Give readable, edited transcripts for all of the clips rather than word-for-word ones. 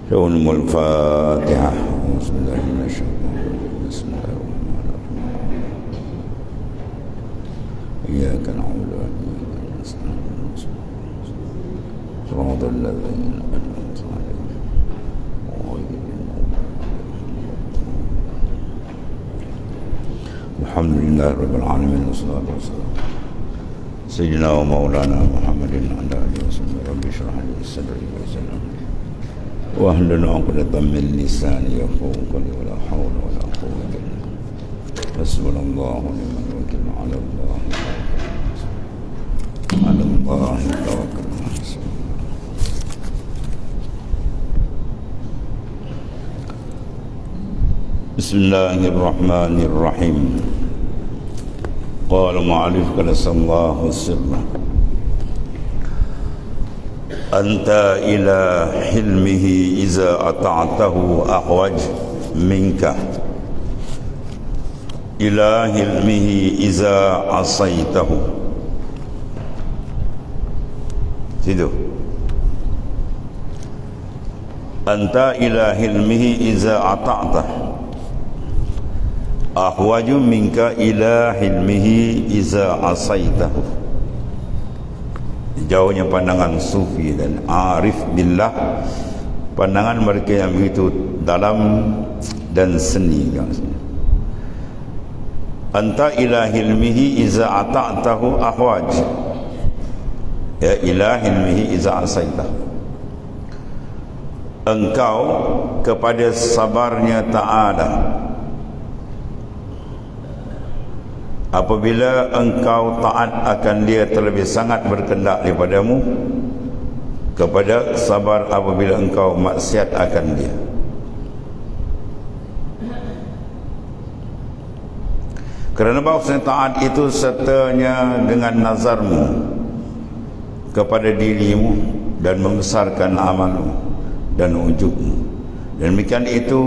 لهم الفاتحة. بسم الله من الشيطان الرجيم. بسم الله الرحمن الرحيم. إياك نعبد وإياك نستعين. صراط الذين أنعمت عليهم غير المغضوب عليهم. الحمد لله رب العالمين والصلاة والسلام سيدنا ومولانا محمد وعلى آله وصحبه. رب اشرح لي صدري ويسر لي أمري واحلل عقدة من لساني يفقهوا قولي. ولا حول ولا قوة إلا بالله. حسبنا الله ونعم الوكيل. على الله توكلنا. بسم الله الرحمن الرحيم. قال معلف قدس الله سره أنت إلى حلمه إذا أطعته أحوج منك إلى حلمه إذا عصيته. Situ. Anta ila hilmihi iza ata'tah ahwaju minka ila hilmihi iza asaitahu. Jauhnya pandangan sufi dan arif billah, pandangan mereka yang begitu dalam dan seni. Anta ila hilmihi iza ata'tahu ahwaj, ya ila hilmihi iza asaitahu. Engkau kepada sabarnya Ta'ala apabila engkau taat akan dia terlebih sangat berkendak daripadamu, kepada sabar apabila engkau maksiat akan dia. Kerana bahawasanya taat itu sertanya dengan nazarmu kepada dirimu dan membesarkan amalmu dan ujubmu. Dan demikian itu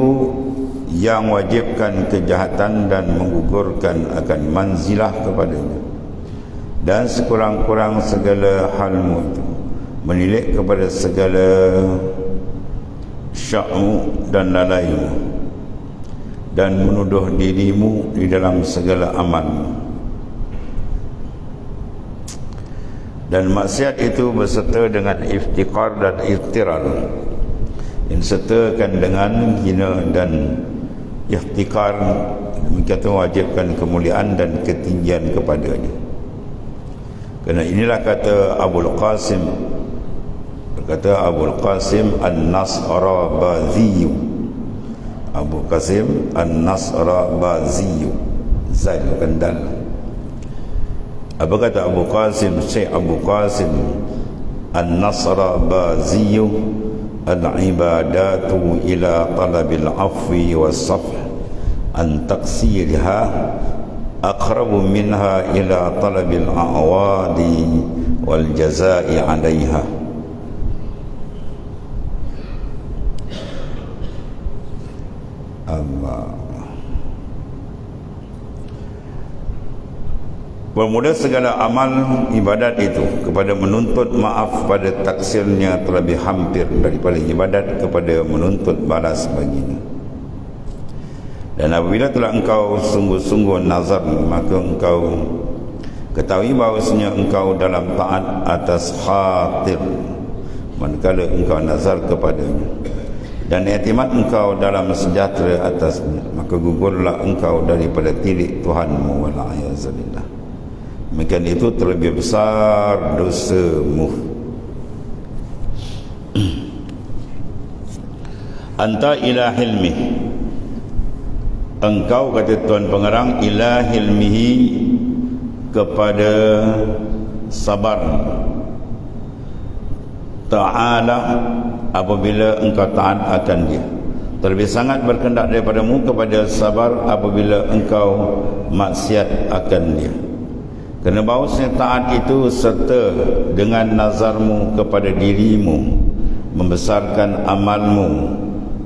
yang wajibkan kejahatan dan menggugurkan akan manzilah kepadanya. Dan sekurang-kurang segala halmu itu menilik kepada segala syakmu dan lalaimu, dan menuduh dirimu di dalam segala amalmu. Dan maksiat itu berserta dengan iftikar dan iftiral, yang sertakan dengan hina dan ihtikar. Demikian wajibkan kemuliaan dan ketinggian kepadanya. Kerana inilah kata Abul Qasim, berkata Abul Qasim An-Nasrabazi, Abu Qasim An-Nasrabazi, Zaid bukan dal. Apa kata Abu Qasim, Syekh Abu Qasim An-Nasrabazi? Al-ibadatu ila talabil afwi was-safh an taqsirha aqrabu minha ila talabil a'wadi wal jazaa'i 'alayha. Allah. Bermula segala amal ibadat itu kepada menuntut maaf pada taksirnya terlebih hampir daripada ibadat kepada menuntut balas baginya. Dan apabila telah engkau sungguh-sungguh nazar, maka engkau ketahui bahawasanya engkau dalam taat atas khatir manakala engkau nazar kepadanya, dan iktimat engkau dalam sejahtera atasnya, maka gugurlah engkau daripada tilik Tuhanmu. Wala'ayazabillah. Demikian itu terlebih besar dosamu. Anta ila hilmi, engkau kata Tuan Pengarang, ila hilmihi kepada sabar Ta'ala apabila engkau taat akan dia. Terlebih sangat berkendak daripadamu kepada sabar apabila engkau maksiat akan dia. Kerana bahawasanya taat itu serta dengan nazarmu kepada dirimu, membesarkan amalmu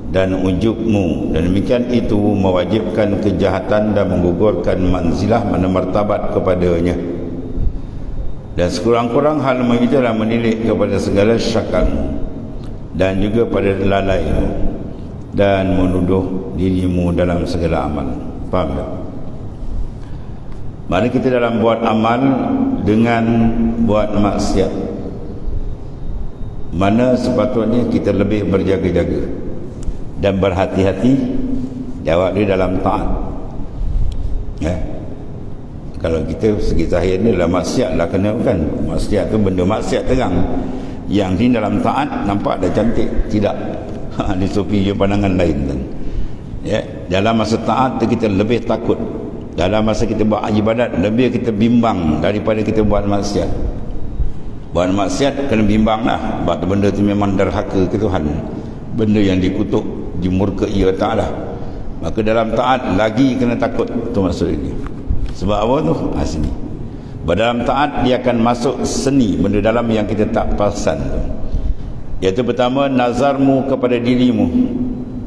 dan ujubmu, dan demikian itu mewajibkan kejahatan dan menggugurkan manzilah mana martabat kepadanya. Dan sekurang-kurang hal itulah menilik kepada segala syakal dan juga pada lalaimu dan menuduh dirimu dalam segala amal. Faham tak? Mari kita dalam buat amal dengan buat maksiat, mana sepatutnya kita lebih berjaga-jaga dan berhati-hati. Jawab dia dalam taat. Kalau kita segi zahir ni lah maksiat lah kena, kan? Maksiat tu benda maksiat terang. Yang ni dalam taat nampak dah cantik. Tidak. Di sufi pandangan lain kan. Dalam masa taat tu kita lebih takut. Dalam masa kita buat ibadat lebih kita bimbang daripada kita buat maksiat. Buat maksiat kena bimbang lah. Sebab benda tu memang derhaka ke Tuhan. Benda yang dikutuk, dimurkai Allah Ta'ala. Maka dalam taat lagi kena takut. Itu maksud ini. Sebab apa tu? Sini. Dalam taat dia akan masuk seni, benda dalam yang kita tak perasan tu. Iaitu pertama, nazarmu kepada dirimu.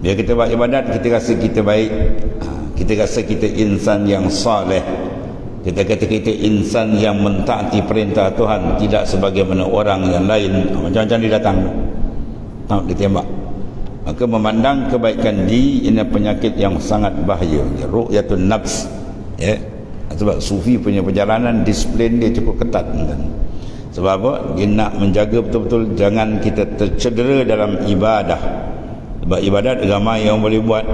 Bila kita buat ibadat, kita rasa kita baik, kita rasa kita insan yang saleh, kita kata kita insan yang mentaati perintah Tuhan, tidak sebagaimana orang yang lain. Macam-macam dia datang, dia tembak. Maka memandang kebaikan diri ini penyakit yang sangat bahaya, ru'yatun nafs. Sebab sufi punya perjalanan disiplin dia cukup ketat kan? Sebab apa? Dia nak menjaga betul-betul jangan kita tercedera dalam ibadah. Sebab ibadat ramai yang boleh buat,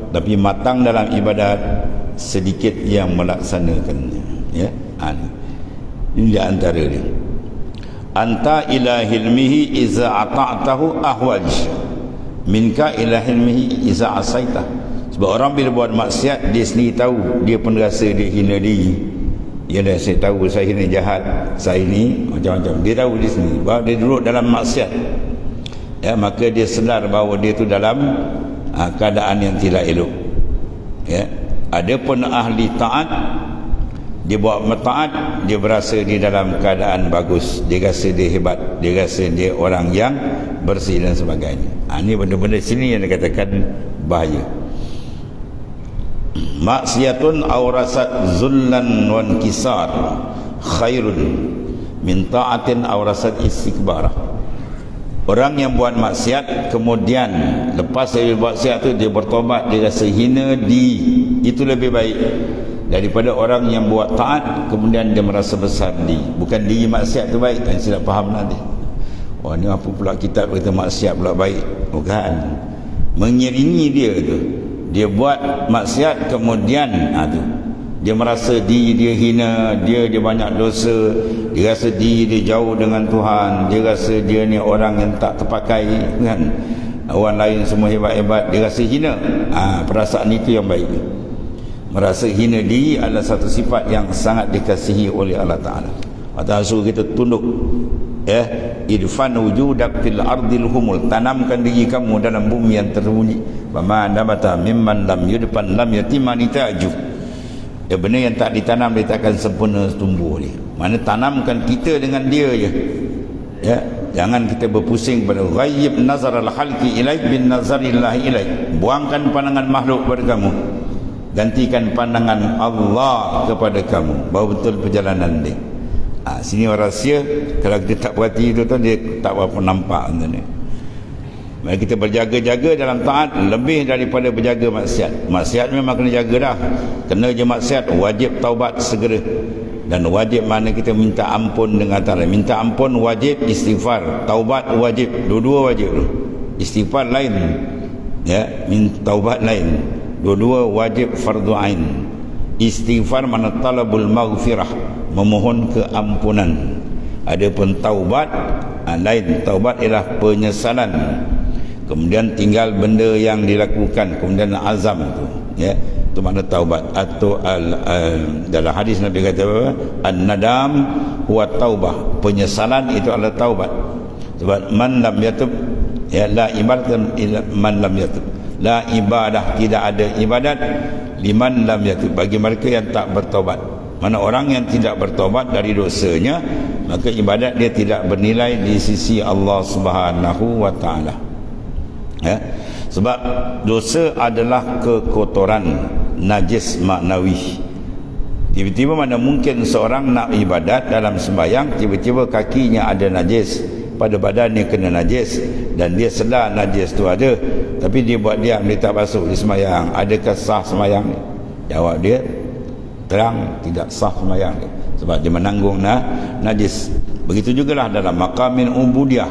tapi matang dalam ibadat sedikit yang melaksanakannya. Ini di antara dia. Anta ila hilmihi iza ata'tahu ahwaj minka ila hilmihi iza asaitah. Sebab orang bila buat maksiat, dia sendiri tahu, dia pun rasa dia hina diri. Ya dah, saya tahu saya ni jahat, saya ni macam-macam. Dia tahu dia sendiri bahawa dia duduk dalam maksiat. Maka dia sedar bahawa dia tu dalam keadaan yang tidak elok. Adapun ahli taat, dia buat taat, dia berasa dia dalam keadaan bagus, dia rasa dia hebat, dia rasa dia orang yang bersih dan sebagainya. Ini benda-benda sini yang dikatakan bahaya. Maksiatun awrasat zullan wan kisar khairun min ta'atin awrasat istikbarah. Orang yang buat maksiat kemudian lepas dia buat maksiat tu dia bertobat, dia rasa hina diri, itu lebih baik daripada orang yang buat taat kemudian dia merasa besar diri. Bukan diri maksiat tu baik, kan? Silap faham nanti. Ni apa pula kitab kata maksiat pula baik? Bukan. Mengiringi dia tu, dia buat maksiat kemudian tu dia merasa diri dia hina, dia banyak dosa, dia rasa diri dia jauh dengan Tuhan, dia rasa dia ni orang yang tak terpakai, kan? Orang lain semua hebat-hebat, dia rasa hina. Perasaan itu yang baik. Merasa hina diri adalah satu sifat yang sangat dikasihi oleh Allah Ta'ala. Allah Ta'ala suruh kita tunduk, idfan wujudak fil ardil humul, tanamkan diri kamu dalam bumi yang tersembunyi. Fama nabata mimman lam yudfan lam yatimani ta'ju. Benda yang tak ditanam dia tak akan sempurna tumbuh dia. Mana tanamkan kita dengan dia je. Jangan kita berpusing pada ghaib nazaral khalqi ilaik bin nazarillahi ilaik. Buangkan pandangan makhluk kepada kamu, gantikan pandangan Allah kepada kamu. Baru betul perjalanan dia. Sini rahsia. Kalau kita tak perhati itu tu, dia tak apa nampak ni. Mari kita berjaga-jaga dalam taat lebih daripada berjaga maksiat. Maksiat memang kena jaga dah. Kena je maksiat, wajib taubat segera. Dan wajib mana kita minta ampun dengan Allah. Minta ampun wajib, istighfar, taubat wajib. Dua-dua wajib tu. Istighfar lain, taubat lain. Dua-dua wajib fardu ain. Istighfar mana talabul maghfirah, memohon keampunan. Adapun taubat lain. Taubat ialah penyesalan. Kemudian tinggal benda yang dilakukan, kemudian azam tu, itu makna taubat. Atau dalam hadis Nabi kata apa? An-nadam huwa taubah. Penyesalan itu adalah taubat. Sebab man lam yatub, la ibadah man lam yatub. La ibadah, tidak ada ibadat liman lam yatub, bagi mereka yang tak bertaubat. Mana orang yang tidak bertaubat dari dosanya, maka ibadat dia tidak bernilai di sisi Allah Subhanahu wa taala. Sebab dosa adalah kekotoran, najis maknawi. Tiba-tiba mana mungkin seorang nak ibadat dalam sembahyang, tiba-tiba kakinya ada najis, pada badan dia kena najis dan dia sedar najis tu ada, tapi dia buat diam, dia tak basuh, dia semayang, adakah sah semayang ni? Jawab dia terang, tidak sah semayang dia, sebab dia menanggung najis. Begitu jugalah dalam maqamin ubudiyah,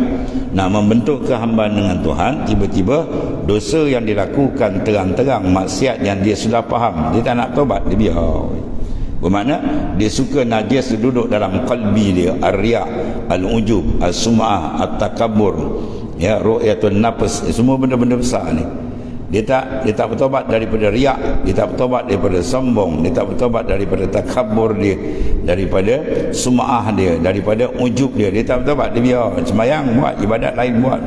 nak membentuk kehambaan dengan Tuhan, tiba-tiba dosa yang dilakukan terang-terang, maksiat yang dia sudah faham, dia tak nak taubat, dia biar. Bermakna dia suka najis duduk dalam qalbi dia, ar-riya, al-ujub, as-sum'ah, at-takabbur, ya, ru'yatun nafs, semua benda-benda besar ni. Dia tak bertobat daripada riak, dia tak bertobat daripada sombong, dia tak bertobat daripada takabur dia, daripada sum'ah dia, daripada ujub dia, dia tak bertobat, dia biar sembahyang buat, ibadat lain buat.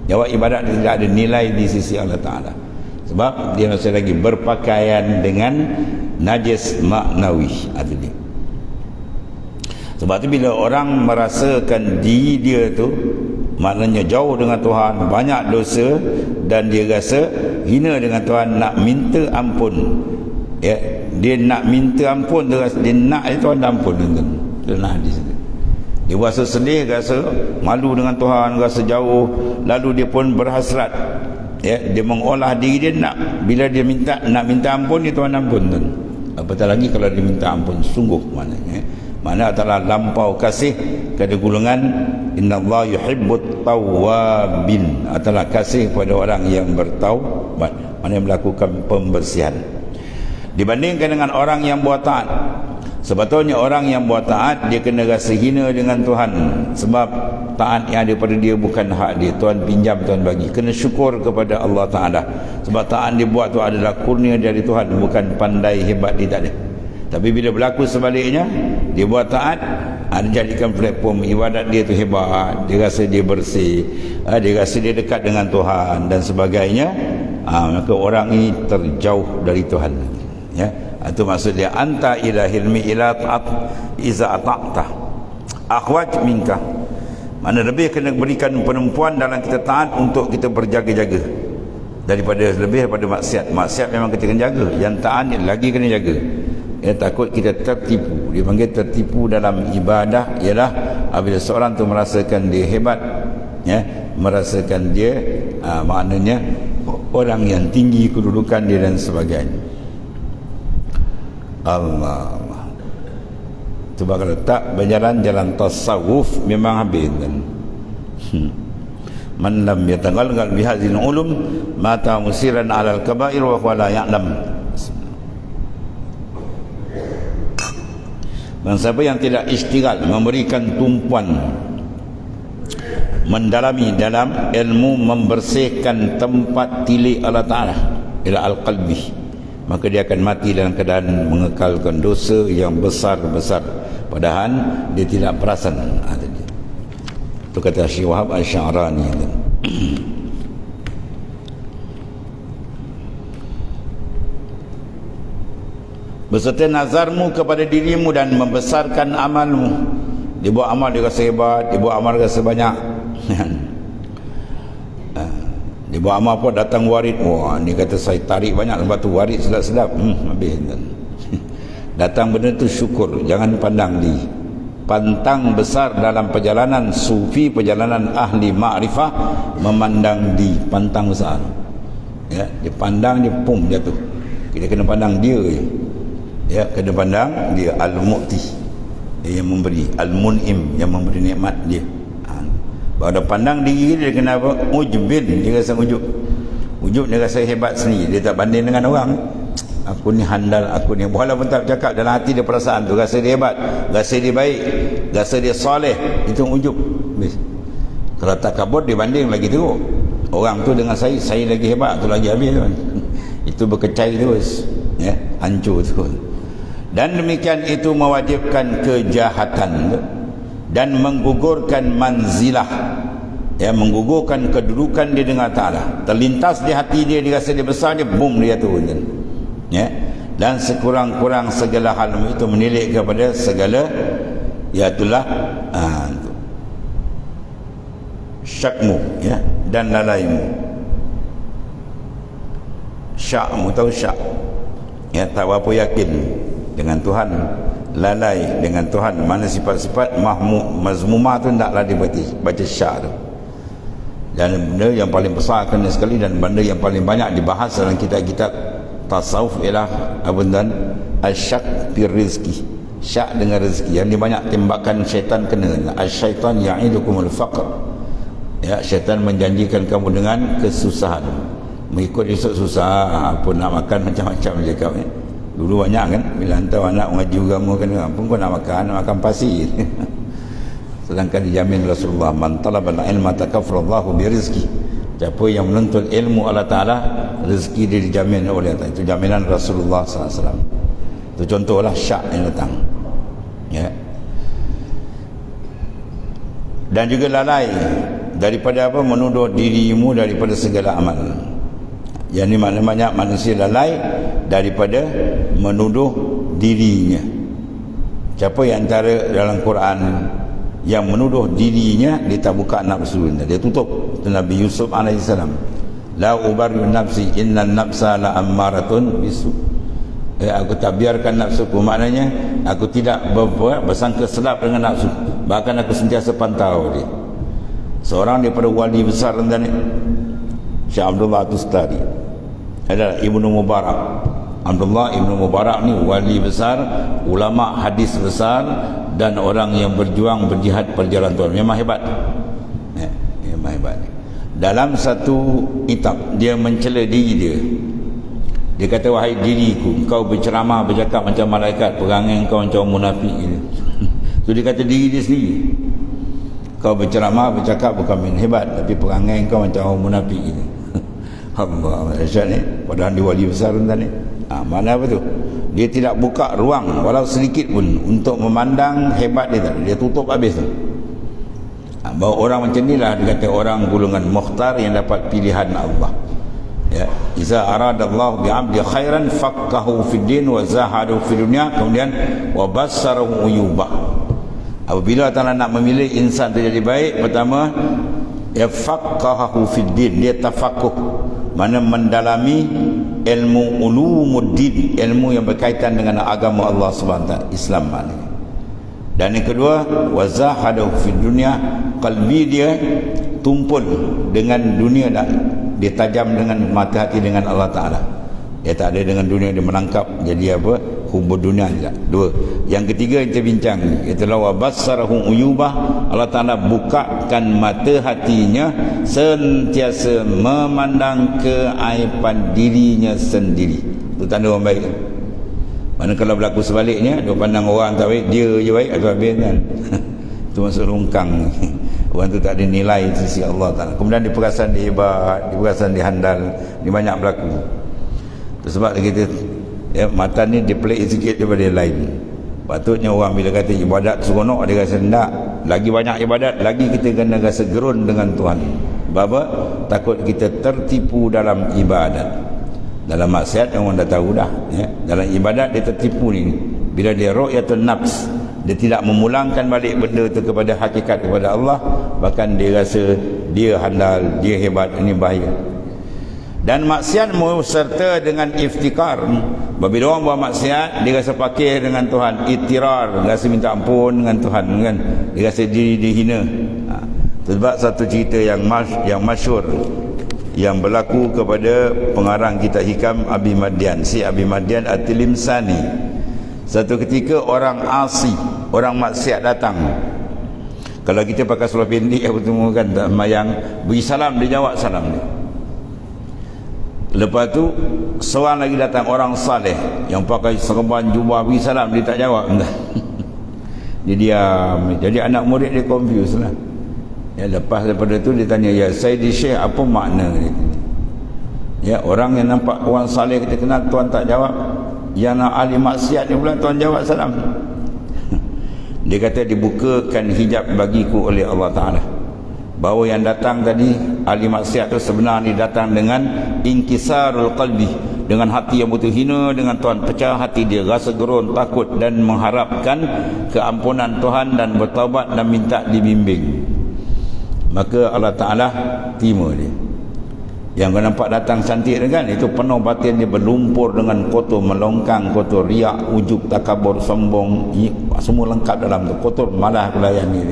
Jawab ibadat tidak ada nilai di sisi Allah Ta'ala, sebab dia masih lagi berpakaian dengan najis maknawi. Itu dia. Sebab tu bila orang merasakan diri dia tu maknanya jauh dengan Tuhan, banyak dosa, dan dia rasa hina dengan Tuhan, nak minta ampun, ya, dia nak minta ampun, dia nak Tuhan ampun, dia nak di situ. Dia rasa sedih, rasa malu dengan Tuhan, rasa jauh, lalu dia pun berhasrat, ya, dia mengolah diri dia nak, bila dia nak minta ampun, dia Tuhan ampun. Apatah lagi kalau dia minta ampun sungguh, maknanya mana adalah lampau kasih kepada golongan innallaha yuhibbut tawwabin, adalah kasih kepada orang yang bertaubat, mana yang melakukan pembersihan, dibandingkan dengan orang yang buat taat. Sebetulnya orang yang buat taat dia kena rasa hina dengan Tuhan, sebab taat yang ada pada dia bukan hak dia, Tuhan pinjam, Tuhan bagi. Kena syukur kepada Allah Ta'ala, sebab taat dia buat tu adalah kurnia dari Tuhan, bukan pandai hebat dia, tak ada. Tapi bila berlaku sebaliknya, dia buat taat, dia jadikan platform ibadat dia tu hebat, dia rasa dia bersih, dia rasa dia dekat dengan Tuhan dan sebagainya, maka orang ini terjauh dari Tuhan, ya. Itu maksud dia, anta ila hilmi ila ta'at iza ata'ta akhwat minka, mana lebih kena berikan penumpuan dalam kita taat untuk kita berjaga-jaga lebih daripada maksiat. Maksiat memang kita kena jaga, yang taat lagi kena jaga, ya, takut kita tertipu. Dia panggil tertipu dalam ibadah ialah apabila seorang tu merasakan dia hebat, ya, merasakan dia maknanya orang yang tinggi kedudukan dia dan sebagainya. Allah, cuba kalau tak berjalan jalan tasawuf memang habis kan. Man lam yataghalghal bihadzal ulum mata musiran alal kabair wa huwa la ya'lam. Dan siapa yang tidak istighal, memberikan tumpuan, mendalami dalam ilmu membersihkan tempat tilik Allah Ta'ala ila al-qalbi, maka dia akan mati dalam keadaan mengekalkan dosa yang besar-besar, padahal dia tidak perasan. Itu kata Syekh Wahab Al-Sya'rani. Beserta nazarmu kepada dirimu dan membesarkan amalmu. Dia buat amal dia rasa hebat, dia buat amal dia rasa banyak. Dia buat amal apa, datang warid, wah ni kata saya tarik banyak, sebab tu warid sedap-sedap, habis. Datang benda tu syukur, jangan pandang di pantang besar dalam perjalanan sufi, perjalanan ahli ma'rifah, memandang di pantang besar, ya, dia pandang dia pum jatuh. Kita kena pandang dia, ya, kena pandang dia al-mu'ti, yang memberi, al-mun'im, yang memberi nikmat dia. Baru dah pandang diri dia kena apa? Ujubin, dia rasa ujub. Ujub dia rasa hebat sendiri, dia tak banding dengan orang. Aku ni handal, aku ni, walaupun tak cakap, dalam hati dia perasaan tu, rasa dia hebat, rasa dia baik, rasa dia soleh, itu ujub. Kalau tak kabur dia banding lagi teruk. Orang tu dengan saya lagi hebat, tu lagi habis kan. Itu berkecai terus, ya, hancur terus. Dan demikian itu mewajibkan kejahatan dan menggugurkan manzilah, ya, menggugurkan kedudukan dia dengan Ta'ala. Terlintas di hati dia, dia rasa dia besar, dia boom, dia turun, ya. Dan sekurang-kurang segala hal itu menilik kepada segala, iaitu syakmu, ya, dan lalaimu. Syakmu, tahu syak, ya, tak apa yakin dengan Tuhan, lalai dengan Tuhan, mana sifat-sifat mazmumah tu taklah dibaca syak tu. Dan benda yang paling besar kena sekali dan benda yang paling banyak dibahas dalam kitab-kitab tasawuf ialah abundan asyak fir rizki, syak dengan rezeki. Yang ni banyak tembakan syaitan kena. Asyaitan ya'idukumul faqr, ya, syaitan menjanjikan kamu dengan kesusahan. Mengikut esok susah, apa nak makan macam-macam dia cakap ni. Dulu banyak kan, bila hantar anak mengaji agama kena apa kau nak makan pasir. Sedangkan dijamin Rasulullah, man talabal ilma takaffarallahu birizki. Siapa yang menuntut ilmu Allah Ta'ala, rezeki dia dijamin oleh Allah. Itu jaminan Rasulullah SAW. Itu contohlah syak yang datang, ya. Dan juga lalai daripada apa? Menuduh dirimu daripada segala amal. Yang ni banyak manusia lalai daripada menuduh dirinya. Siapa yang antara dalam Quran yang menuduh dirinya, dia tak buka nafsu dia tutup. Itu Nabi Yusuf AS, la ubarri nafsi innan nafsa la ammaratun bisu. Aku tak biarkan nafsuku, maknanya aku tidak bersangka selap dengan nafsu, bahkan aku sentiasa pantau dia. Seorang daripada wali besar rendah ni, Syekh Abdullah Tustari, adalah Ibnu Mubarak. Abdullah Ibnu Mubarak ni wali besar, ulama hadis besar, dan orang yang berjuang berjihad perjalanan Tuhan. Memang hebat, ya, memang hebat. Dalam satu kitab dia mencela diri dia. Dia kata, wahai diriku, kau berceramah bercakap macam malaikat, perangai kau macam munafik. So dia kata diri dia sendiri, kau berceramah bercakap bukan main hebat, tapi perangai kau macam orang munafik. Allah, dahsyat ni. Padahal dia wali besar rendah ni. Mana apa tu? Dia tidak buka ruang walau sedikit pun untuk memandang hebat dia. Dia tutup habis tu. Bahawa orang macam ni lah dia kata orang golongan mukhtar yang dapat pilihan Allah. Ya, iza aradallahu bi'abdi khairan faqahu fid din wa zahadu fid dunya, kemudian wa bassarahu uyubah. Apabila Allah nak memilih insan tu jadi baik, pertama ya faqahu fid din, dia tafakuh, mana mendalami ilmu ulumuddin, ilmu yang berkaitan dengan agama Allah SWT, Islam maknanya. Dan yang kedua, wazahadu fid dunya, qalbi dia tumpul dengan dunia dah. Dia tajam dengan mata hati dengan Allah Ta'ala. Dia tak ada dengan dunia, dia menangkap jadi apa? Hubur dunia tidak. Dua. Yang ketiga yang kita bincang, itulah wa bassarahu uyubah, Allah Ta'ala bukakan mata hatinya, sentiasa memandang keaiban dirinya sendiri. Itu tanda orang baik. Mana kalau berlaku sebaliknya, dia pandang orang tak baik, dia je baik, atau habis kan. Itu masuk longkang. Orang tu tak ada nilai di sisi Allah Ta'ala. Kemudian diperasan dia hebat, diperasan dia handal, dia banyak berlaku. Itu sebab kita, ya, mata ni dia pelik sikit daripada yang lain. Patutnya orang bila kata ibadat seronok, dia rasa tak. Lagi banyak ibadat, lagi kita kena rasa gerun dengan Tuhan. Sebab takut kita tertipu dalam ibadat. Dalam maksiat orang dah tahu dah, ya. Dalam ibadat dia tertipu ni. Bila dia ru'yatun nafs, dia tidak memulangkan balik benda tu kepada hakikat, kepada Allah, bahkan dia rasa dia handal, dia hebat. Ini bahaya. Dan maksiat serta dengan iftikar. Bila orang buat maksiat, dia rasa pakir dengan Tuhan, itirar, rasa minta ampun dengan Tuhan kan. Dia rasa diri dihina. Sebab satu cerita yang masyhur yang berlaku kepada pengarang kitab hikam Abi Madian, si Abi Madian At-Tilimsani. Satu ketika orang asi, orang maksiat datang. Kalau kita pakai seluar pendek apa semua kan, mayang beri salam, dia jawab salam dia. Lepas tu seorang lagi datang, orang saleh yang pakai serban jubah, beri salam, dia tak jawab. Dia diam. Jadi anak murid dia confused lah. Ya, lepas daripada tu dia tanya, ya Sayyidi Syekh, apa makna dia? Ya, orang yang nampak orang saleh kita kenal, tuan tak jawab. Yang nak ahli maksiat ni pula tuan jawab salam. Dia kata dibukakan hijab bagiku oleh Allah Ta'ala, bahawa yang datang tadi ahli maksiat tu sebenarnya datang dengan inkisarul qalbi, dengan hati yang betul hina dengan Tuhan, pecah hati dia, rasa gerun, takut dan mengharapkan keampunan Tuhan dan bertaubat dan minta dibimbing. Maka Allah Ta'ala terima dia. Yang kau nampak datang cantik kan, itu penuh batin dia berlumpur dengan kotor, melongkang, kotor riak, ujub, takabur, sombong, semua lengkap dalam tu, kotor malah pelayan ni.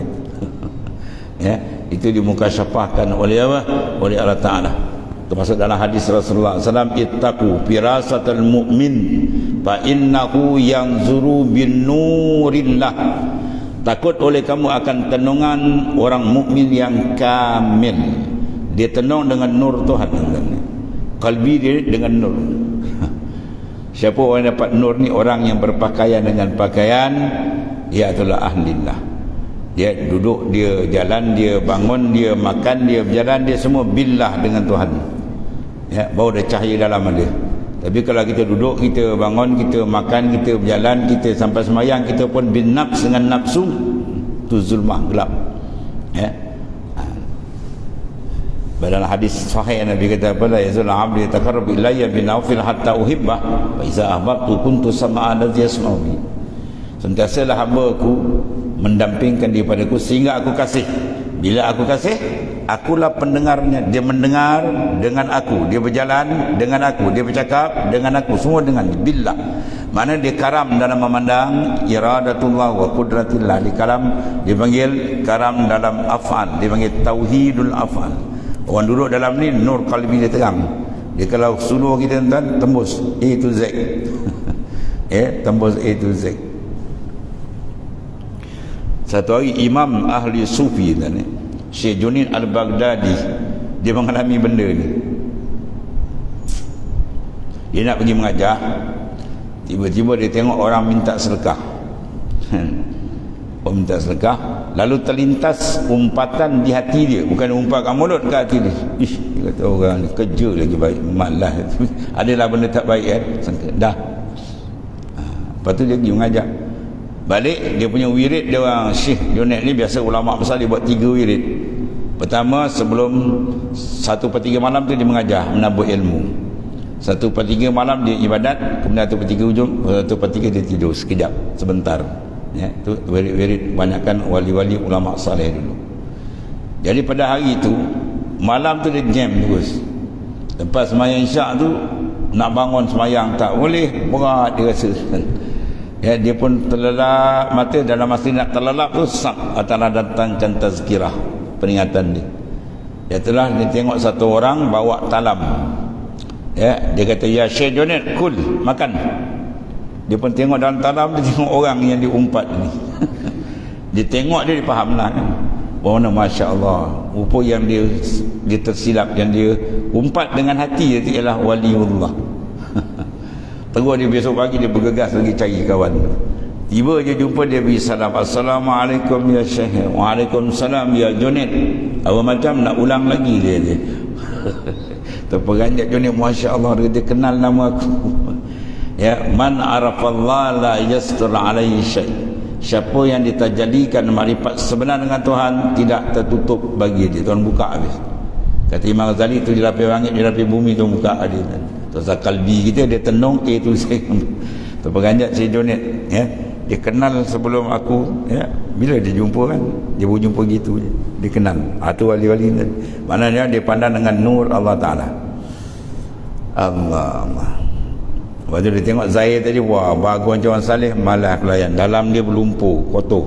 Ya, itu dimukasyafahkan oleh apa? Oleh Allah Taala. Termasuk dalam hadis Rasulullah SAW, ittaqu firasatal mu'min fa innahu yanzuru bin nurillah. Takut oleh kamu akan tenungan orang mukmin yang kamil. Dia tenung dengan nur Tuhan. Kalbi dia dengan nur. Siapa orang dapat nur ni? Orang yang berpakaian dengan pakaian, ia adalah ahlillah. Dia duduk, dia jalan, dia bangun, dia makan, dia berjalan, dia semua billah dengan Tuhan. Ya, baru ada cahaya dalam dia. Tapi kalau kita duduk, kita bangun, kita makan, kita berjalan, kita sampai semayang, kita pun bin nafs dengan nafsu, tu zulmah, gelap. Ya. Dalam hadis sahih Nabi kata apa, la yazul 'abdi yataqarrabu ilayya bin nawfil hatta uhibbah wa idza ahbabtu kuntu sam'a alladhi yasma'u bi. Sentiasalah hamba-Ku mendampingkan dia padaku sehingga aku kasih. Bila aku kasih, akulah pendengarnya. Dia mendengar dengan aku, dia berjalan dengan aku, dia bercakap dengan aku, semua dengan billah. Mana dia karam dalam memandang iradatullah wa qudratillah. Di karam dipanggil karam dalam af'al, dipanggil tauhidul af'al. Orang duduk dalam ni, nur kalbi dia terang. Dia kalau suruh kita tuan, tembus A to Z. Tembus A to Z. Satu hari Imam ahli sufi ni, Syekh Junaid al-Baghdadi, dia mengalami benda ni. Dia nak pergi mengajar, tiba-tiba dia tengok orang minta sedekah. Orang minta sedekah, lalu terlintas umpatan di hati dia, bukan umpatan mulut ke hati dia. Dia kata orang ni kerja lagi baik, malas. Adalah benda tak baik kan, sangka dah. Lepas tu dia pergi mengajar. Balik dia punya wirid dia, orang Syekh Junaid ni biasa ulama besar, dia buat 3 wirid. Pertama, sebelum 1/3 malam tu dia mengajar, menabur ilmu. 1/3 malam dia ibadat, kemudian 1/3 ujung, 1/3 dia tidur sekejap, sebentar. Ya, tu wirid banyakkan wali-wali ulama saleh dulu. Jadi pada hari itu malam tu dia jam terus. Lepas sembahyang isyak tu nak bangun sembahyang tak boleh, berat dia rasa. Ya, dia pun terlelap mata. Dalam masa nak terlelap tu sak Allah datangkan tazkirah, peringatan dia. Dia telah dia tengok satu orang bawa talam. Ya, dia kata, ya Syekh Junaid, kul, makan. Dia pun tengok dalam talam, dia tengok orang yang diumpat ni. Dia tengok dia faham lah kan. Mana Masya Allah, rupa yang dia tersilap, yang dia umpat dengan hati dia ialah waliullah. Terus dia besok pagi dia bergegas lagi cari kawan. Tiba je jumpa dia beri salam, Assalamualaikum ya Syekh. Waalaikumsalam ya Junaid. Apa macam nak ulang lagi dia. Terperanjat Junaid, Masya Allah, dia kenal nama aku. Ya, man arafallah la yastur alaihi syai. Siapa yang ditajalikan makrifat sebenar dengan Tuhan, tidak tertutup bagi dia. Tuhan buka habis. Kata Imam Ghazali, tu di lapis langit, di lapis bumi, tu buka dia. Terus kalbi kita dia tenung A to Z. Terperanjat si Junaid, ya. Dia kenal sebelum aku, ya. Bila dia jumpa kan, dia baru jumpa gitu je. Dia kenal. Tu wali-wali ni. Maknanya dia pandang dengan nur Allah Taala. Allah. Lepas tu dia tengok Zahir tadi, wah bagus macam orang salih, malah kelayan. Dalam dia berlumpur, kotor.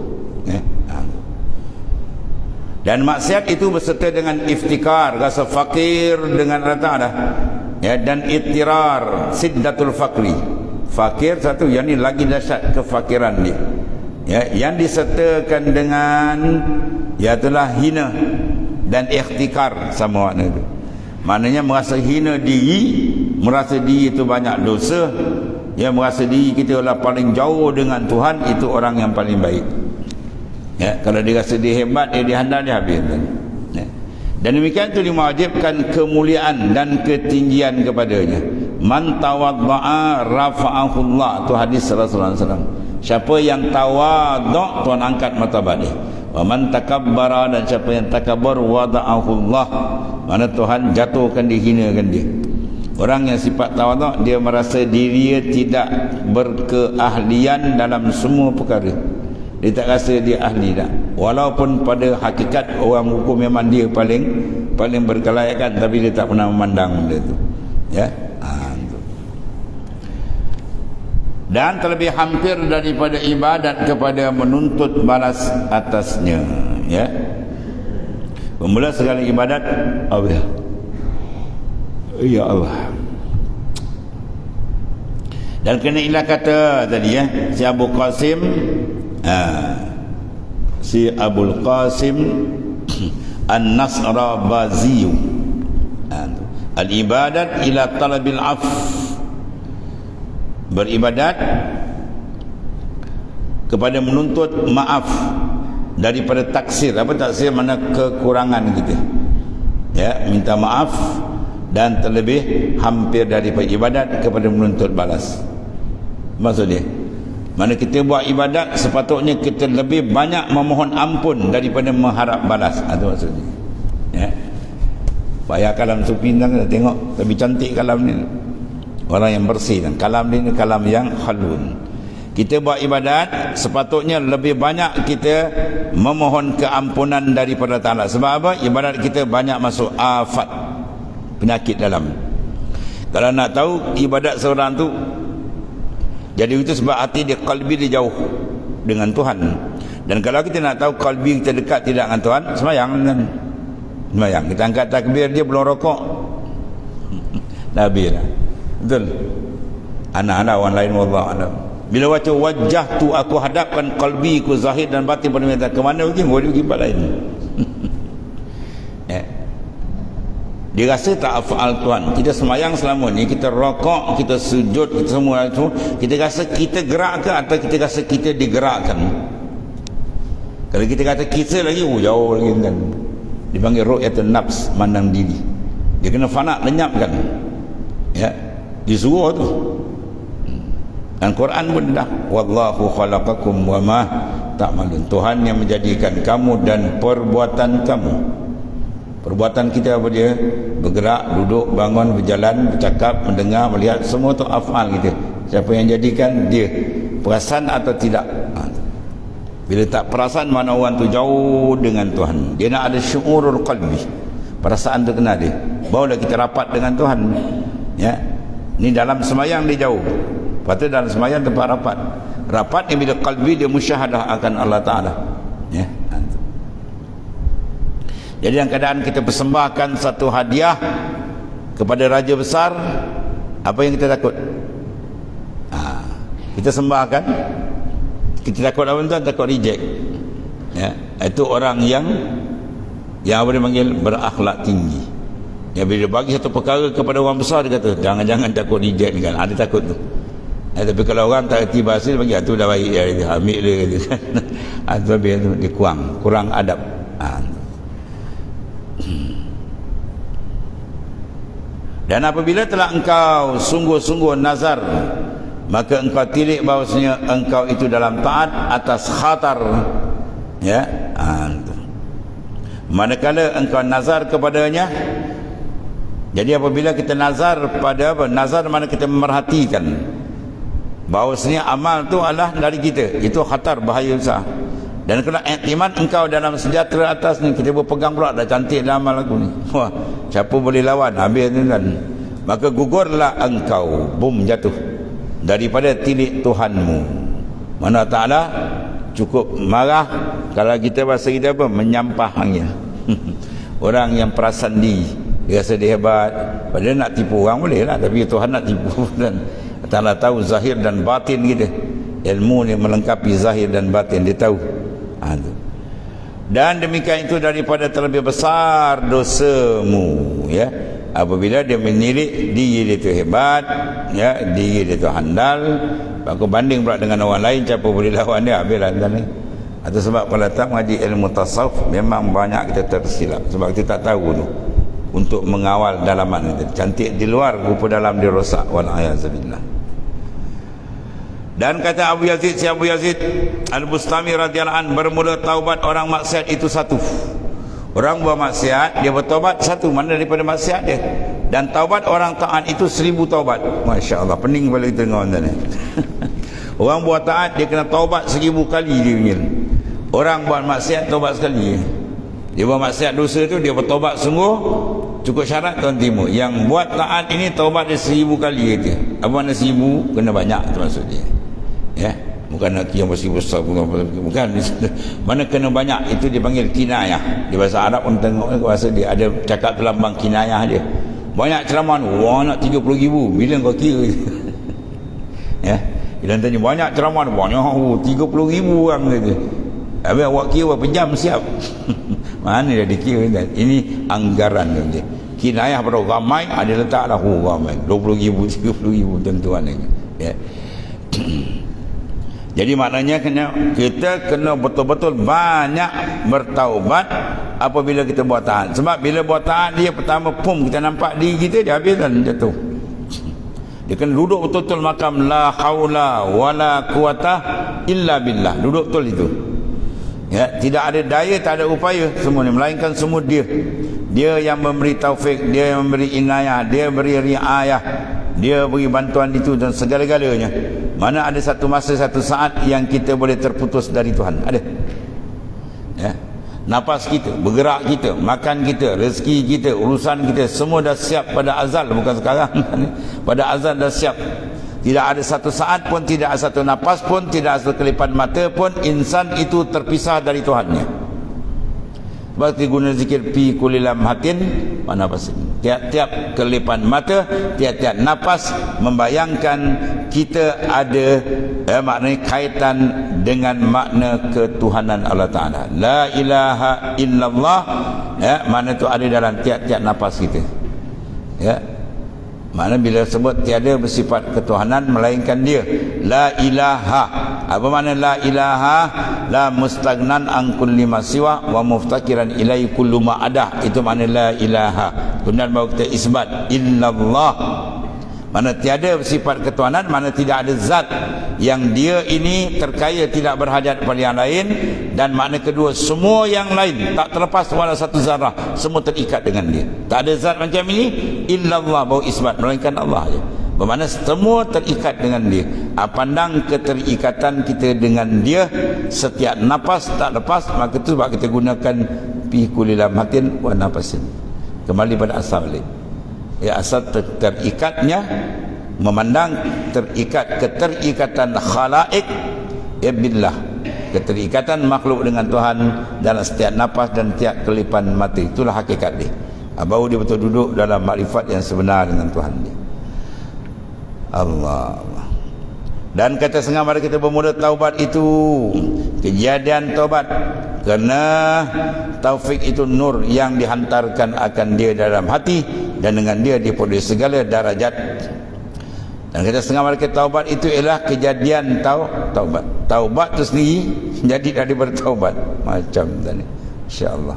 Dan maksiat itu berserta dengan iftikar, rasa fakir dengan rata dah. Ya, dan ittirar, siddatul fakri. Fakir satu, yang ni lagi dahsyat kefakiran dia. Ya, yang disertakan dengan ialah hina dan ikhtikar, sama makna itu. Maknanya merasa hina diri, merasa diri itu banyak dosa, yang merasa diri kita adalah paling jauh dengan Tuhan, itu orang yang paling baik. Ya, kalau dia rasa dia hebat, dia handal, dia habis. Ya. Dan demikian itu diwajibkan kemuliaan dan ketinggian kepadanya. Man tawadda'a rafa'ahullah, itu hadis Rasulullah SAW. Siapa yang tawadda', Tuhan angkat martabat dia. Wa man takabbara, dan siapa yang takabbar, wada'ahullah, mana Tuhan jatuhkan dia, hinakan dia. Orang yang sifat tawaduk, dia merasa diri dia tidak berkeahlian dalam semua perkara. Dia tak rasa dia ahli dah. Walaupun pada hakikat orang hukum memang dia paling paling berkelayakan, tapi dia tak pernah memandang benda tu. Ya. Tu. Dan terlebih hampir daripada ibadat kepada menuntut balas atasnya. Ya. Bermula segala ibadat Allah. Ya Allah. Dan kena ilah kata tadi si Abu Qasim, si Abul Qasim An-Nasrabazi, al-ibadat ila talabil af, beribadat kepada menuntut maaf daripada taksir. Apa taksir? Mana kekurangan kita, ya, minta maaf. Dan terlebih hampir daripada ibadat kepada menuntut balas. Maksud dia, mana kita buat ibadat sepatutnya kita lebih banyak memohon ampun daripada mengharap balas. Itu maksudnya, ya. Bayar kalam sufi kita tengok, lebih cantik kalam ni, orang yang bersih. Dan kalam ni kalam yang halun. Kita buat ibadat sepatutnya lebih banyak kita memohon keampunan daripada Ta'ala. Sebab apa? Ibadat kita banyak masuk afat, penyakit dalam. Kalau nak tahu ibadat seorang tu, jadi itu sebab hati dia, kalbi dia jauh dengan Tuhan. Dan kalau kita nak tahu kalbi kita dekat tidak dengan Tuhan, semayang kan. Semayang, kita angkat takbir, dia belum rokok, Nabi lah. Betul. Anak-anak orang lain, wallah alam. Bila baca wajah tu, aku hadapkan kalbi ku zahir dan batin pada minta, ke mana pergi? Mau pergi tempat lain. Ya. Dia rasa tak afal Tuhan. Kita semayang selama ni, kita rokok, kita sujud, kita semua itu, kita rasa kita gerak ke atau kita rasa kita digerakkan? Kalau kita kata kita lagi, jauh lagi kan. Dipanggil ru'yatun nafs, mandang diri. Dia kena fana, lenyapkan. Ya, disuruh tu. Dan Quran pun dah, wallahu khalaqakum wa ma ta'malun. Tuhan yang menjadikan kamu dan perbuatan kamu. Perbuatan kita apa dia? Bergerak, duduk, bangun, berjalan, bercakap, mendengar, melihat, semua tu afal kita. Siapa yang jadikan? Dia. Perasan atau tidak? Bila tak perasan, mana orang tu jauh dengan Tuhan. Dia nak ada syu'urul qalbi, perasaan tu kena dia, barulah kita rapat dengan Tuhan. Ya, ni dalam semayang dia jauh, lepas tu dalam semayang tempat rapat. Rapat ni bila qalbi dia musyahadah akan Allah Ta'ala. Ya. Jadi dalam keadaan kita persembahkan satu hadiah kepada Raja Besar, apa yang kita takut? Kita sembahkan, kita takut apa tuan? Takut reject. Ya, itu orang yang apa dia panggil, berakhlak tinggi. Ya, bila dia bagi satu perkara kepada orang besar, dia kata jangan-jangan takut reject kan. Ada takut tu. Tapi kalau orang tak erti bahasa, dia bagi tu dah baik, dia ambil dia gitu kan. Itu habis tu dia kurang adab. Dan apabila telah engkau sungguh-sungguh nazar, maka engkau tilik bahawasanya engkau itu dalam taat atas khatar. Ya, manakala engkau nazar kepadanya. Jadi apabila kita nazar pada apa? Nazar mana kita memerhatikan bahawasanya amal tu adalah dari kita, itu khatar, bahaya besar. Dan kalau iktimat engkau dalam sejahtera atas ni, kita berpegang pula, dah cantik dah amal aku ni, wah, siapa boleh lawan, habis ni kan. Maka gugurlah engkau, bum, jatuh daripada tilik Tuhanmu. Mana Ta'ala cukup marah kalau kita bahasa kita apa? Menyampah angin. Orang yang perasan diri, dia rasa dia hebat, padahal nak tipu orang boleh lah, tapi Tuhan nak tipu. Dan Ta'ala tahu zahir dan batin kita. Ilmu ni melengkapi zahir dan batin, dia tahu. Dan demikian itu daripada terlebih besar dosamu, ya, apabila dia menilik diri dia itu hebat, ya, diri dia itu handal, aku banding pula dengan orang lain, siapa boleh lawan dia, habislah ni. Atau sebab kalau tak mengaji ilmu tasawuf, memang banyak kita tersilap sebab kita tak tahu tu untuk mengawal dalaman itu. Cantik di luar, rupa dalam dia rosak, wal-a'yazubillah. Dan kata Abu Yazid, si Abu Yazid Al-Bustami radhiyallahu anhu, bermula taubat orang maksiat itu satu. Orang buat maksiat, dia bertaubat satu, mana daripada maksiat dia. Dan taubat orang taat itu 1000 taubat. Masya Allah, pening balik kita dengan orang ni. Orang buat taat, dia kena taubat 1000 kali dia punya. Orang buat maksiat, taubat sekali. Dia buat maksiat dosa tu, dia bertaubat sungguh, cukup syarat tuan timur. Yang buat taat ini taubat dia 1000 kali kata. Apa makna 1000? Kena banyak tu maksud dia. Ya, bukan nak yang besar bukan. Mana kena banyak itu dipanggil kinayah. Di bahasa Arab pun tengok bahasa dia ada cakap lambang kinayah dia. Banyak ceramah tu, wah nak 30,000. Bila kau kira? Ya. Bila tanya banyak ceramah tu, banyak 30,000 orang kata. Habis awak kira berapa jam siap? Mana dia dikira kan? Ini anggaran dia. Kinayah pada ramai ada letaklah ramai 20,000, 30,000 tuan-tuan lagi. Ya. Jadi maknanya kita kena betul-betul banyak bertaubat apabila kita buat taat. Sebab bila buat taat dia pertama kita nampak diri kita dia habis dan jatuh. Dia kena duduk betul-betul makam la haula wala quwata illa billah. Duduk betul itu. Ya, tidak ada daya, tak ada upaya semua ni, melainkan semua dia. Dia yang memberi taufik, dia yang memberi inayah, dia beri riayah, dia beri bantuan itu dan segala-galanya. Mana ada satu masa, satu saat yang kita boleh terputus dari Tuhan? Ada. Ya. Nafas kita, bergerak kita, makan kita, rezeki kita, urusan kita semua dah siap pada azal, bukan sekarang. Pada azal dah siap. Tidak ada satu saat pun, tidak ada satu nafas pun, tidak ada satu kelipan mata pun insan itu terpisah dari Tuhannya. Berarti guna zikir fi kulli lamhatin wa nafasin. Tiap-tiap kelipan mata, tiap-tiap nafas membayangkan kita ada maknanya kaitan dengan makna ketuhanan Allah Ta'ala. La ilaha illallah, makna itu ada dalam tiap-tiap nafas kita. Ya. Makna bila sebut tiada bersifat ketuhanan melainkan dia. La ilaha. Apa makna la ilaha? La mustagnan an kulli ma siwa wa muftakiran ilai kullu ma adah. Itu makna la ilaha. Kemudian baru kita isbat illallah. Mana tiada bersifat ketuhanan, mana tidak ada zat yang dia ini terkaya tidak berhajat kepada yang lain. Dan makna kedua, semua yang lain tak terlepas walau satu zarah, semua terikat dengan dia. Tak ada zat macam ini illallah, baru isbat, melainkan Allah je. Bermakna semua terikat dengan dia. Pandang keterikatan kita dengan dia, setiap nafas tak lepas. Maka itu sebab kita gunakan fi kulli lamhatin wa nafasin. Kembali pada asal balik. Ya, asal terikatnya memandang terikat, keterikatan khalaik ya billah, keterikatan makhluk dengan Tuhan dalam setiap nafas dan setiap kelipan mata. Itulah hakikat dia. Baru dia betul duduk dalam makrifat yang sebenar dengan Tuhan dia. Allah. Dan kata setengah pada kita bermula taubat itu kejadian taubat kerana taufik itu nur yang dihantarkan akan dia dalam hati, dan dengan dia diperoleh segala darajat. Dan kata setengah pada kita taubat itu ialah kejadian taubat. Taubat itu sendiri jadi dari bertaubat macam tadi. Insya-Allah.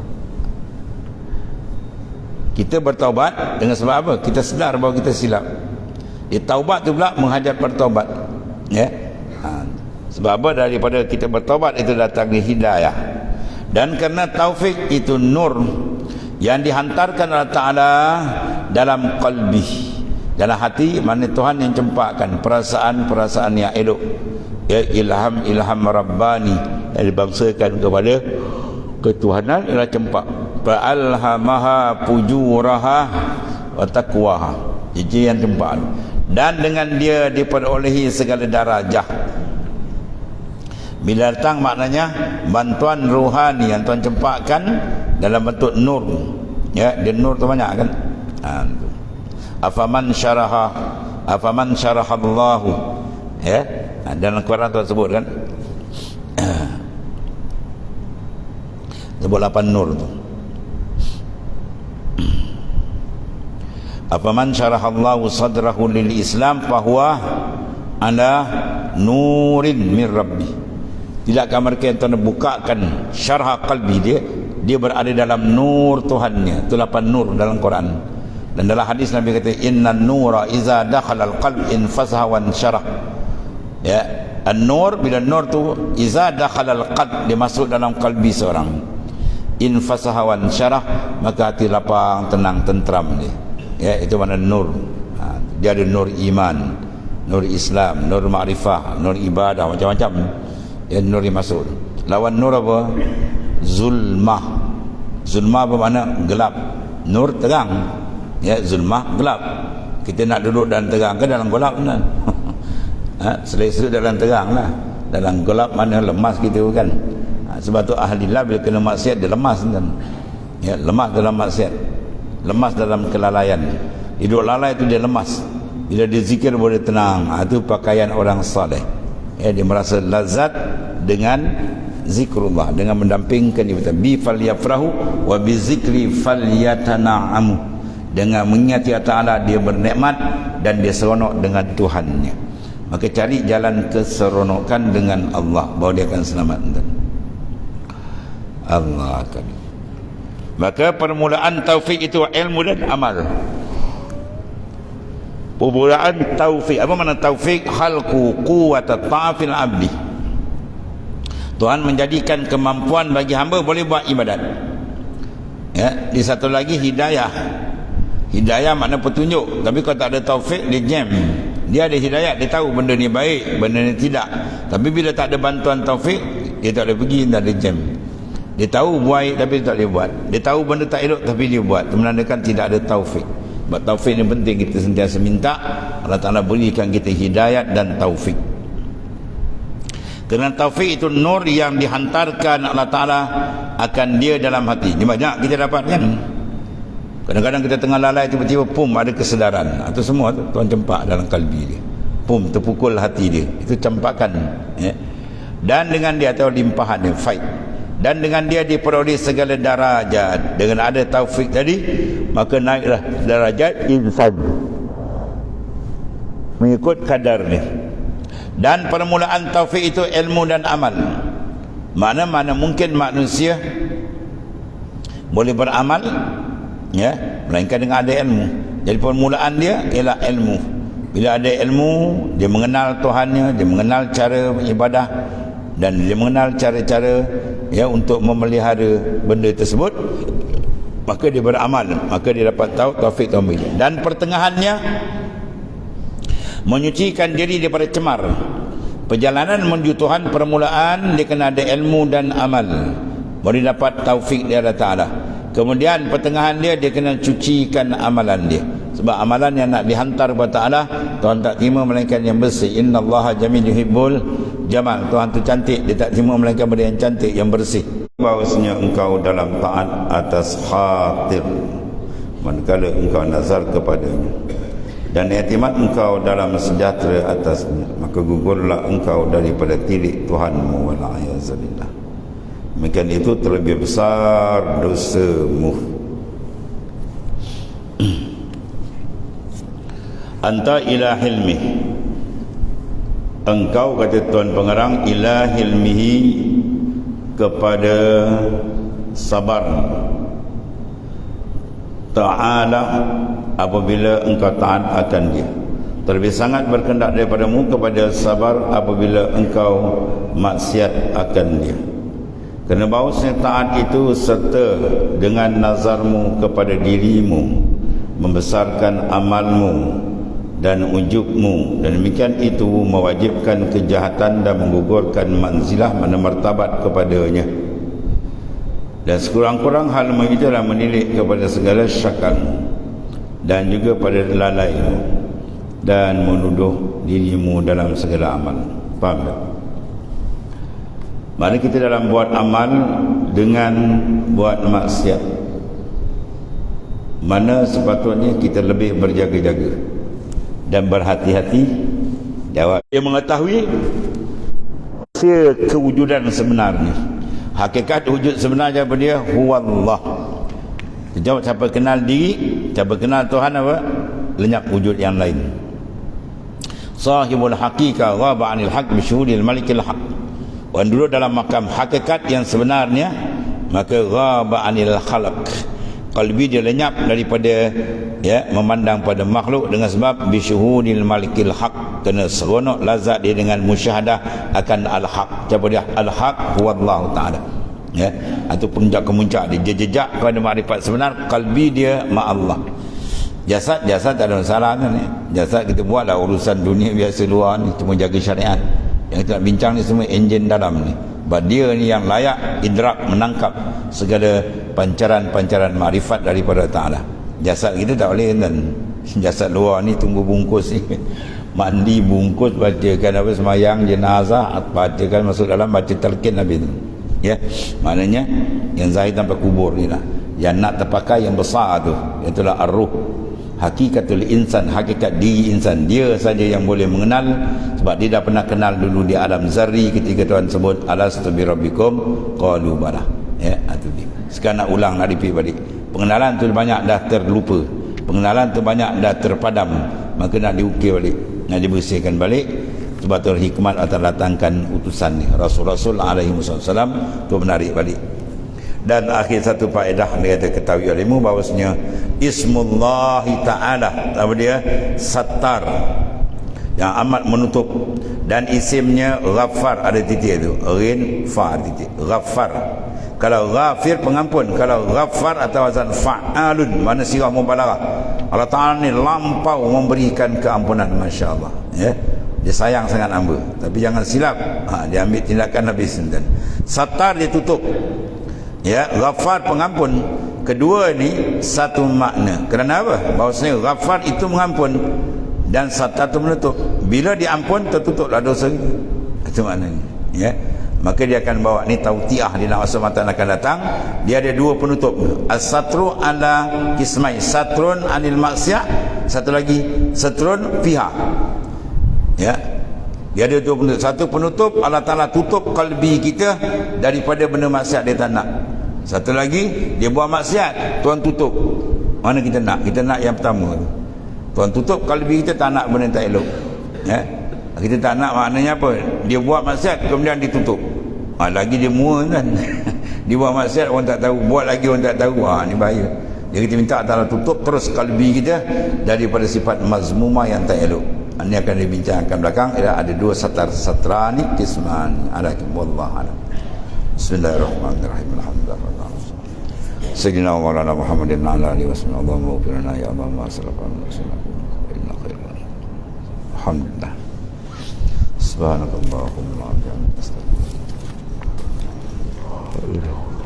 Kita bertaubat dengan sebab apa? Kita sedar bahawa kita silap. Taubat tu pula menghadap bertaubat. Ya. Sebab apa? Daripada kita bertaubat itu datang hidayah. Dan kerana taufik itu nur yang dihantarkan Allah Ta'ala dalam qalbi, dalam hati, mana Tuhan yang cempakkan perasaan-perasaan yang elok. Ya, ilham rabbani yang dibangsakan kepada ketuhanan ialah cempak. Fa'alhamaha pujuraha wa taqwaha. Itu yang cempak. Dan dengan dia diperolehi segala darajah. Bila datang maknanya bantuan rohani yang Tuhan cempakkan dalam bentuk nur. Ya, dia nur tu banyak kan? Afaman syarahallahu. Ya, dalam Quran tu sebut kan? Sebut 8 nur tu. Afaman syarahallahu sadrahu lil Islam fahuwa ala nurin min rabbi. Tidakkah mereka yang Tuhan bukakan syarah qalbi dia berada dalam nur Tuhannya. Itu 8 nur dalam Quran. Dan dalam hadis Nabi kata innan nura iza dakhala al-qalb infasaha wa syarah. Ya, an-nur, bila nur tu iza dakhala al-qalb, dia masuk dalam qalbi seorang, infasaha wa syarah, maka hati lapang, tenang, tentram dia. Ya, itu mana nur. Dia ada nur iman, nur Islam, nur ma'rifah, nur ibadah, macam-macam. Ya, nur yang masuk. Lawan nur apa? Zulmah. Zulmah bermakna gelap, nur terang. Ya, zulmah gelap. Kita nak duduk dalam terang ke dalam gelap kan? Selesa dalam terang lah. Dalam gelap mana lemas kita kan. Sebab tu ahli lah bila kena maksiat dia lemas kan. Ya, lemas dalam maksiat, lemas dalam kelalaian. Hidup lalai tu dia lemas. Bila dia zikir boleh tenang. Itu pakaian orang saleh. Ya, dia merasa lazat dengan zikrullah, dengan mendampingkan ibadah. Bi falyafrahu wa bi zikri falyatana'amu. Dengan mengingati Allah Ta'ala dia bernikmat dan dia seronok dengan Tuhannya. Maka cari jalan keseronokan dengan Allah, bahawa dia akan selamat. Allah akan. Maka permulaan taufik itu ilmu dan amal. Permulaan taufik, apa makna taufik? Khalqu quwwata ta'afil abdi. Tuhan menjadikan kemampuan bagi hamba boleh buat ibadat. Ya, di satu lagi hidayah. Hidayah makna petunjuk. Tapi kalau tak ada taufik, dia jam. Dia ada hidayah, dia tahu benda ni baik, benda ni tidak. Tapi bila tak ada bantuan taufik, dia tak boleh pergi, tak ada jam. Dia tahu baik tapi dia tak boleh buat. Dia tahu benda tak elok tapi dia buat. Itu menandakan tidak ada taufik. Sebab taufik ni penting, kita sentiasa minta Allah Ta'ala berikan kita hidayah dan taufik. Kerana taufik itu nur yang dihantarkan Allah Ta'ala akan dia dalam hati. Ini banyak kita dapat kan. Kadang-kadang kita tengah lalai, tiba-tiba pum ada kesedaran. Itu semua tu Tuhan campak dalam kalbi dia. Pum terpukul hati dia. Itu campakan. Ya. Dan dengan dia atau limpahan dia, fight. Dan dengan dia diperoleh segala darajat. Dengan ada taufik tadi, maka naiklah darajat insan mengikut kadar ni. Dan permulaan taufik itu ilmu dan amal. Mana-mana mungkin manusia boleh beramal, ya, melainkan dengan ada ilmu. Jadi permulaan dia ialah ilmu. Bila ada ilmu, dia mengenal Tuhannya, dia mengenal cara ibadah, dan dia mengenal cara-cara, ya, untuk memelihara benda tersebut, maka dia beramal, maka dia dapat tahu taufik taufik. Dan pertengahannya menyucikan diri daripada cemar. Perjalanan menuju Tuhan, permulaan dia kena ada ilmu dan amal, boleh dapat taufik dari Allah Ta'ala. Kemudian pertengahan dia kena cucikan amalan dia. Sebab amalan yang nak dihantar kepada Ta'ala, Tuhan tak terima melainkan yang bersih. Innallaha jamil yuhibbul jamal. Tuhan tu cantik, dia tak terima melainkan benda yang cantik, yang bersih. Bahawasanya engkau dalam taat atas khatir manakala engkau nazar kepadanya, dan iktimat engkau dalam sejahtera atasnya, maka gugurlah engkau daripada tilik Tuhanmu. Wala'ayazabillah. Demikian itu terlebih besar dosamu. Anta ila hilmi, engkau, kata Tuan Pengarang, ila hilmihi, kepada sabar Ta'ala apabila engkau taat akan dia. Terlebih sangat berkendak daripadamu kepada sabar apabila engkau maksiat akan dia. Kerana bahawasanya taat itu serta dengan nazarmu kepada dirimu, membesarkan amalmu dan ujubmu, dan demikian itu mewajibkan kejahatan dan menggugurkan manzilah, mana martabat kepadanya. Dan sekurang-kurang hal itu adalah menilik kepada segala syakal dan juga pada lalai dan menuduh dirimu dalam segala amal. Faham tak? Mari kita dalam buat amal dengan buat maksiat, mana sepatutnya kita lebih berjaga-jaga dan berhati-hati. Jawab, dia mengetahui kewujudan sebenarnya. Hakikat wujud sebenarnya apa dia? Huwallah. Jawab, siapa kenal diri, siapa kenal Tuhan, apa? Lenyap wujud yang lain. Sahibul haqiqah ghaba 'anil haqq bi syuhudil malikil haqq. Orang duduk dalam makam hakikat yang sebenarnya, maka ghaba 'anil khalq. Qalbi dia lenyap daripada, ya, memandang pada makhluk dengan sebab bisyuhudil malikil haq, kena seronok lazat dia dengan musyahadah akan al-haq. Siapa dia? Al-haq huwallahu ta'ala. Ya, itu puncak kemuncak dia, jejak kepada makrifat sebenar. Qalbi dia ma-Allah. Jasad tak ada masalah kan, ya? Jasad kita buatlah urusan dunia biasa luar ni, cuma jaga syariat. Yang kita nak bincang ni semua enjin dalam ni. Sebab dia ni yang layak idrak, menangkap segala pancaran-pancaran makrifat daripada Ta'ala. Jasad kita tak boleh kan. Jasad luar ni tunggu bungkus ni. Mandi, bungkus, bacakan apa semayang jenazah, bacakan masuk dalam, baca talqin Nabi tu. Ya, maknanya yang zahir tanpa kubur ni lah. Yang nak terpakai yang besar tu, itulah ar-ruh. Hakikatul insan, hakikat diri insan, dia saja yang boleh mengenal. Sebab dia dah pernah kenal dulu di alam zarri ketika Tuhan sebut alastu bi rabbikum qalu bala. Ya, itu dia. Sekarang nak ulang, nak repeat balik. Pengenalan tu banyak dah terlupa, pengenalan tu banyak dah terpadam, maka nak diukir balik, nak dibersihkan balik. Sebab tu hikmat akan datangkan utusan ni, Rasul-Rasul alaihi wasallam tu menarik balik. Dan akhir satu faedah dia kata ketahui olehmu bahawasanya Ismullahi Ta'ala, apa dia? Sattar, yang amat menutup. Dan isimnya Ghaffar, ada titik tu, Rin, Fa, titik, Ghaffar. Kalau Ghafir pengampun, kalau Ghaffar atau wazan Fa'alun, mana sirah mubalarah. Allah Ta'ala ni lampau memberikan keampunan, Masya Allah, ya. Dia sayang sangat hamba, tapi jangan silap, dia ambil tindakan habis. Sattar dia tutup, ya. Ghaffar pengampun. Kedua ni satu makna. Kerana apa? Bahawasanya Ghaffar itu mengampun dan Sattar itu menutup. Bila diampun, tertutuplah dosa itu maknanya, ya. Maka dia akan bawa ni tautiah di dalam masa mata akan datang. Dia ada dua penutup. As-satru ala kismai, satrun anil maksiat, satu lagi satrun fiha, ya. Dia ada dua penutup. Satu penutup, Allah Ta'ala tutup kalbi kita daripada benda maksiat dia tak nak. Satu lagi, dia buat maksiat, Tuhan tutup. Mana kita nak? Kita nak yang pertama tu. Tuhan tutup kalbi kita, tak nak benda tak elok, ya. Kita tak nak, maknanya apa? Dia buat maksiat, kemudian ditutup. Lagi dia mua kan. Dia buat maksiat, orang tak tahu. Buat lagi, orang tak tahu. Ni bahaya. Jadi kita minta Allah tutup terus kalbi kita daripada sifat mazmumah yang tak elok. Ini akan dibincangkan belakang. Ada dua satara ni, kisman. Wallahu a'lam. Bismillahirrahmanirrahim. Alhamdulillah. Sayyidina wa maulana Muhammadin ala alihi wasallam. Allahumma ighfir lana ya Allah ma salafa min inna khairan. Alhamdulillah. Subhanakallahumma wa bihamdika astaghfiruka wa atubu ilaik.